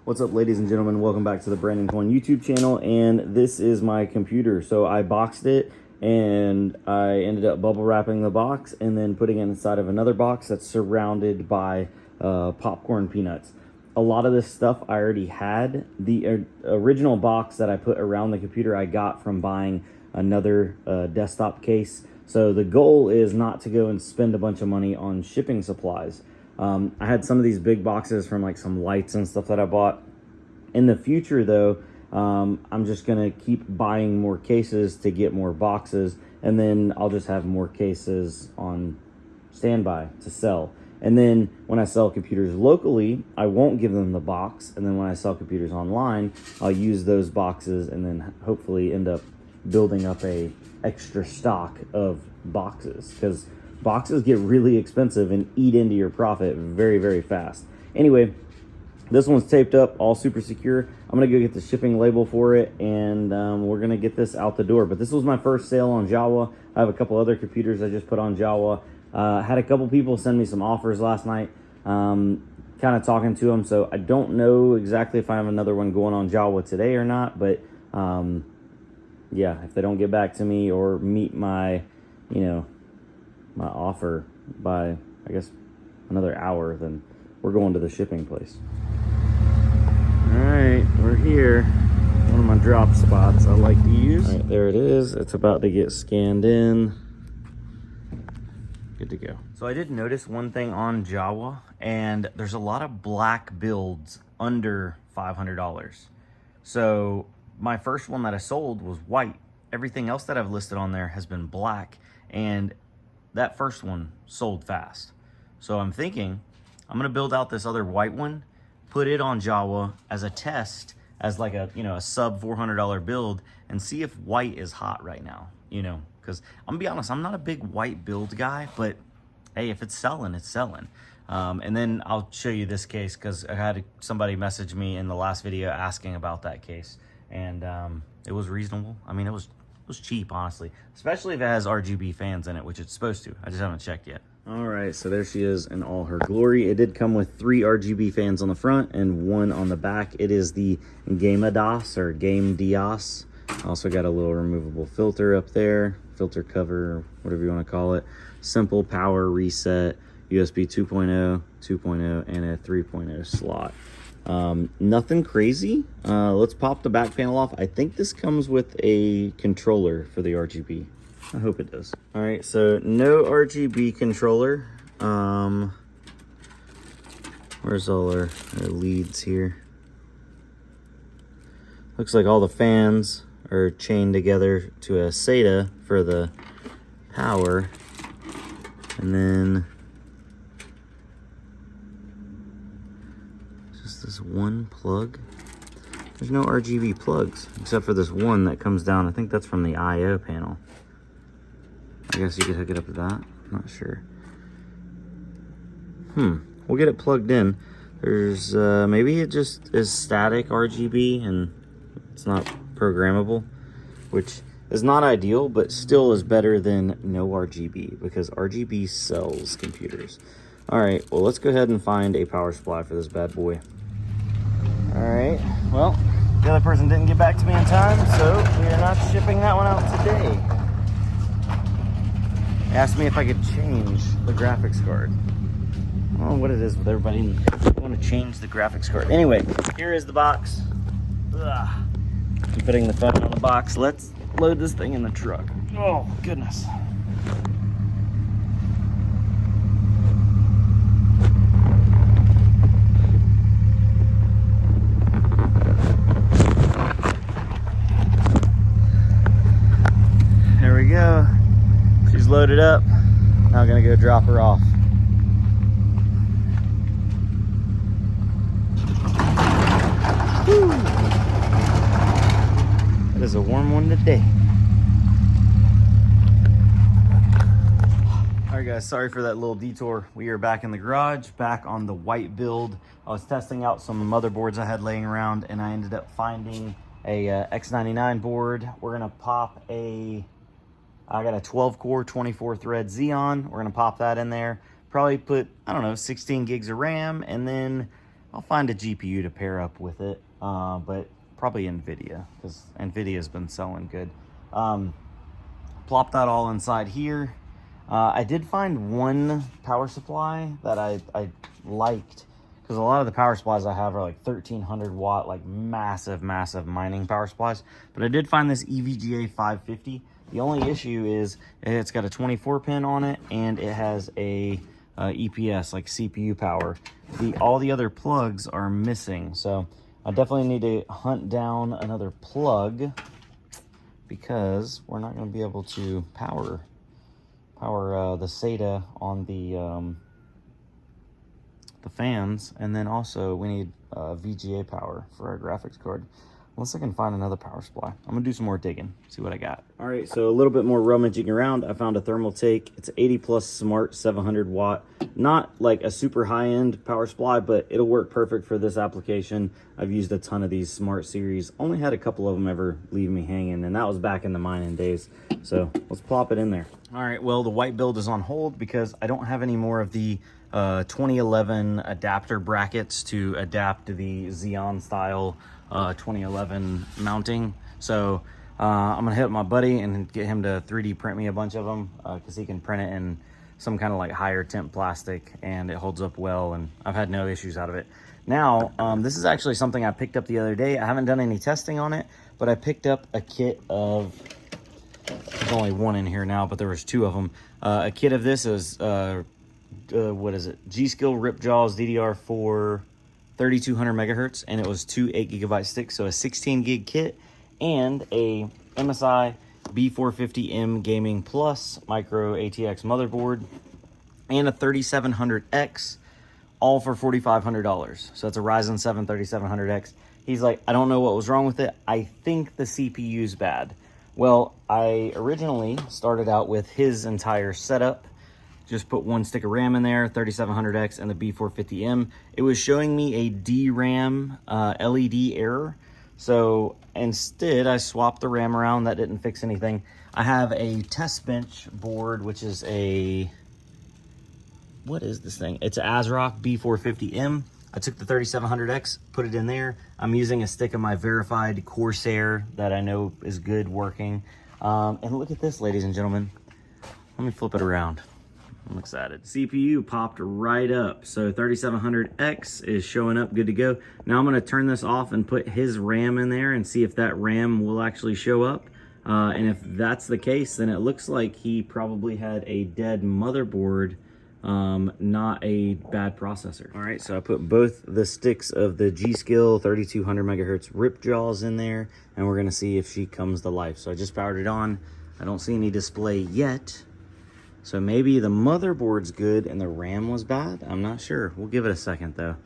What's up, ladies and gentlemen? Welcome back to the Brandon Coin YouTube channel, and this is my computer. So I boxed it, and I ended up bubble wrapping the box and then putting it inside of another box that's surrounded by popcorn peanuts. A lot of this stuff I already had. The original box that I put around the computer I got from buying another desktop case. So the goal is not to go and spend a bunch of money on shipping supplies. I had some of these big boxes from like some lights and stuff that I bought. In the future though, I'm just gonna keep buying more cases to get more boxes, and then I'll just have more cases on standby to sell. And then when I sell computers locally, I won't give them the box. And then when I sell computers online, I'll use those boxes and then hopefully end up building up a extra stock of boxes, because boxes get really expensive and eat into your profit very, very fast. Anyway, this one's taped up, all super secure. I'm gonna go get the shipping label for it, and we're gonna get this out the door. But this was my first sale on Jawa. I have a couple other computers I just put on Jawa. Had a couple people send me some offers last night, kind of talking to them. So I don't know exactly if I have another one going on Jawa today or not, but yeah, if they don't get back to me or meet my, my offer by, I guess, another hour, then we're going to the shipping place. All right, we're here. One of my drop spots I like to use. All right, there it is. It's about to get scanned in. Good to go. So I did notice one thing on Jawa, and there's a lot of black builds under $500. So my first one that I sold was white. Everything else that I've listed on there has been black, and that first one sold fast. So I'm thinking I'm gonna build out this other white one, put it on Jawa as a test, as like a, a sub $400 build, and see if white is hot right now, because I'm gonna be honest, I'm not a big white build guy, but hey, if it's selling, it's selling. And then I'll show you this case, because I had somebody message me in the last video asking about that case, and it was reasonable. I mean, it was cheap, honestly, especially if it has RGB fans in it, which it's supposed to. I just haven't checked yet. All right, so there she is in all her glory. It did come with 3 RGB fans on the front and 1 on the back. It is the Game Dios or Game Dios. Also got a little removable filter up there, filter cover, whatever you want to call it. Simple power reset, USB 2.0, 2.0, and a 3.0 slot. Nothing crazy. Let's pop the back panel off. I think this comes with a controller for the RGB. I hope it does. All right, so no RGB controller. Where's all our leads here? Looks like all the fans are chained together to a SATA for the power. And then just this one plug. There's no RGB plugs except for this one that comes down. I think that's from the I/O panel. I guess you could hook it up to that. Not sure. We'll get it plugged in. There's maybe it just is static RGB and it's not programmable, which is not ideal, but still is better than no RGB, because RGB sells computers. All right, well, let's go ahead and find a power supply for this bad boy. All right, well, the other person didn't get back to me in time, so we are not shipping that one out today. Asked me if I could change the graphics card. I don't know what it is with everybody. I want to change the graphics card. Anyway, here is the box. Ugh. I'm putting the phone on the box. Let's load this thing in the truck. Oh, goodness. There we go. She's loaded up. Now I'm gonna go drop her off. Whew. It is a warm one today. All right, guys, sorry for that little detour. We are back in the garage, back on the white build. I was testing out some motherboards I had laying around, and I ended up finding a X99 board. We're gonna pop I got a 12-core, 24-thread Xeon. We're gonna pop that in there. Probably put, I don't know, 16 gigs of RAM, and then I'll find a GPU to pair up with it, but probably NVIDIA, because NVIDIA's been selling good. Plop that all inside here. I did find one power supply that I liked, because a lot of the power supplies I have are like 1300 watt, like massive mining power supplies. But I did find this EVGA 550. The only issue is it's got a 24 pin on it, and it has a EPS, like CPU power. All the other plugs are missing, so I definitely need to hunt down another plug, because we're not going to be able to power the SATA on the fans, and then also we need VGA power for our graphics card. Unless I can find another power supply. I'm gonna do some more digging, see what I got. All right, so a little bit more rummaging around. I found a thermal take. It's 80 plus smart 700 watt. Not like a super high-end power supply, but it'll work perfect for this application. I've used a ton of these smart series. Only had a couple of them ever leave me hanging, and that was back in the mining days. So let's plop it in there. All right, well, the white build is on hold because I don't have any more of the 2011 adapter brackets to adapt to the Xeon style 2011 mounting. So I'm gonna hit up my buddy and get him to 3D print me a bunch of them, because he can print it in some kind of like higher temp plastic, and it holds up well, and I've had no issues out of it. Now, this is actually something I picked up the other day. I haven't done any testing on it, but I picked up a kit of, there's only one in here now, but there was two of them. A kit of this is what is it? G-Skill Ripjaws DDR4 3200 megahertz, and it was two 8 gigabyte sticks, so a 16 gig kit and a MSI B450M Gaming Plus micro ATX motherboard and a 3700X, all for $4,500. So that's a Ryzen 7 3700X. He's like, I don't know what was wrong with it. I think the CPU's bad. Well, I originally started out with his entire setup. Just put one stick of RAM in there, 3700X and the B450M. It was showing me a DRAM LED error. So instead, I swapped the RAM around. That didn't fix anything. I have a test bench board, which is a, what is this thing? It's an ASRock B450M. I took the 3700X, put it in there. I'm using a stick of my verified Corsair that I know is good working. And look at this, ladies and gentlemen. Let me flip it around. I'm excited. CPU popped right up. So 3700X is showing up good to go. Now I'm gonna turn this off and put his RAM in there and see if that RAM will actually show up. And if that's the case, then it looks like he probably had a dead motherboard, not a bad processor. All right, so I put both the sticks of the G-Skill 3200 megahertz Ripjaws in there, and we're gonna see if she comes to life. So I just powered it on. I don't see any display yet. So maybe the motherboard's good and the RAM was bad. I'm not sure. We'll give it a second though.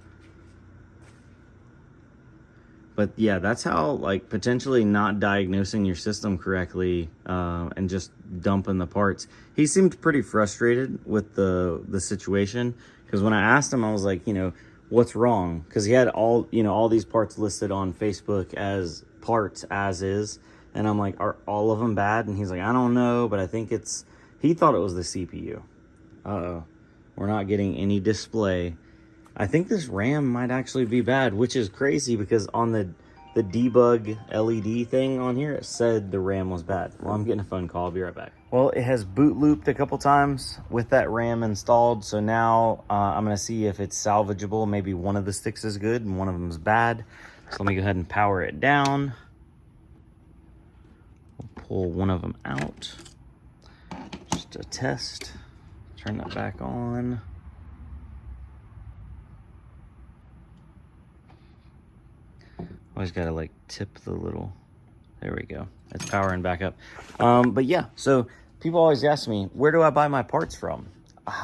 But yeah, that's how, like, potentially not diagnosing your system correctly and just dumping the parts. He seemed pretty frustrated with the situation, because when I asked him, I was like, you know, what's wrong? Because he had all these parts listed on Facebook as parts as is, and I'm like, are all of them bad? And he's like, I don't know, but I think it's. He thought it was the CPU. Uh-oh. We're not getting any display. I think this RAM might actually be bad, which is crazy because on the debug LED thing on here, it said the RAM was bad. Well, I'm getting a phone call. I'll be right back. Well, it has boot looped a couple times with that RAM installed. So now I'm going to see if it's salvageable. Maybe one of the sticks is good and one of them is bad. So let me go ahead and power it down. We'll pull one of them out. Just a test. Turn that back on. Always gotta like tip the little, there we go. It's powering back up. But yeah, so people always ask me, where do I buy my parts from?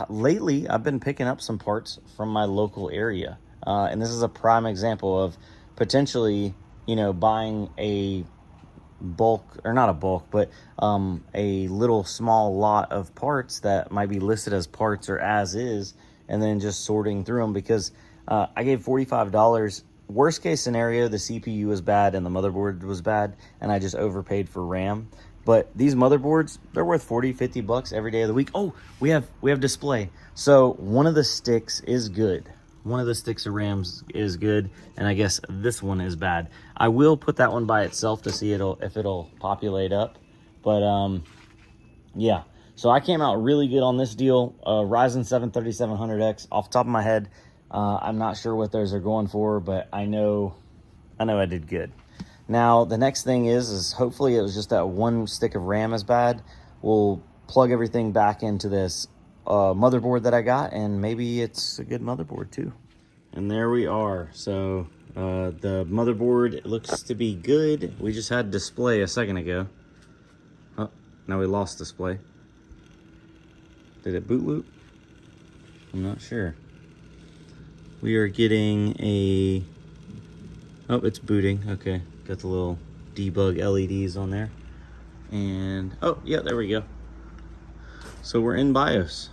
Lately, I've been picking up some parts from my local area. And this is a prime example of potentially, you know, buying a bulk, or not a bulk, but a little small lot of parts that might be listed as parts or as is, and then just sorting through them, because I gave $45. Worst case scenario, the CPU was bad and the motherboard was bad, and I just overpaid for RAM. But these motherboards, they're worth 40, 50 bucks every day of the week. Oh, we have display. So one of the sticks is good. one of the sticks of RAMs is good, and I guess this one is bad. I will put that one by itself to see if it'll populate up. But yeah, so I came out really good on this deal. Ryzen 7 3700X. Off the top of my head, I'm not sure what those are going for, but I know I did good. Now the next thing is hopefully it was just that one stick of RAM is bad. We'll plug everything back into this motherboard that I got, and maybe it's a good motherboard too. And there we are. So the motherboard looks to be good. We just had display a second ago. Oh, now we lost display. Did it boot loop? I'm not sure. We are getting a, oh, it's booting. Okay, got the little debug LEDs on there. And, oh, yeah, there we go. So we're in BIOS.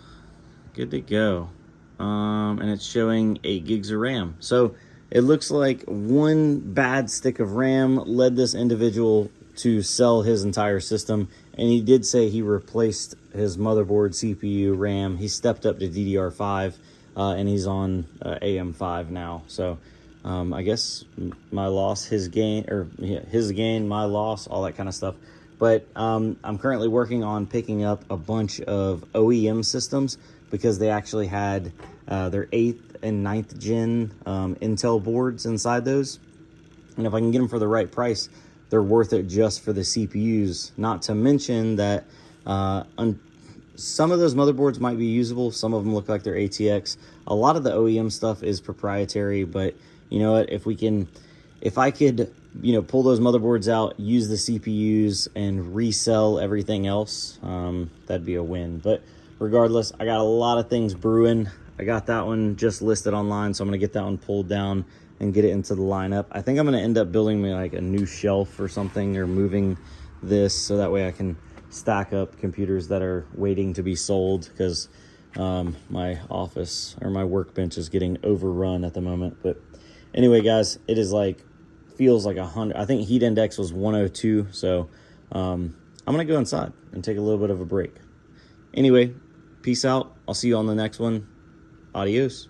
Good to go. And it's showing 8 gigs of RAM. So it looks like one bad stick of RAM led this individual to sell his entire system. And he did say he replaced his motherboard, CPU, RAM. He stepped up to DDR5, and he's on AM5 now. So I guess my loss, his gain, or his gain, my loss, all that kind of stuff. But I'm currently working on picking up a bunch of OEM systems because they actually had their 8th and 9th gen Intel boards inside those. And if I can get them for the right price, they're worth it just for the CPUs. Not to mention that some of those motherboards might be usable. Some of them look like they're ATX. A lot of the OEM stuff is proprietary, but you know what? If I could, you know, pull those motherboards out, use the CPUs, and resell everything else, that'd be a win. But regardless, I got a lot of things brewing. I got that one just listed online, so I'm gonna get that one pulled down and get it into the lineup. I think I'm gonna end up building me like a new shelf or something, or moving this so that way I can stack up computers that are waiting to be sold, because my office or my workbench is getting overrun at the moment. But anyway, guys, it is like, feels like 100. I think heat index was 102. So I'm gonna go inside and take a little bit of a break. Anyway, peace out. I'll see you on the next one. Adios.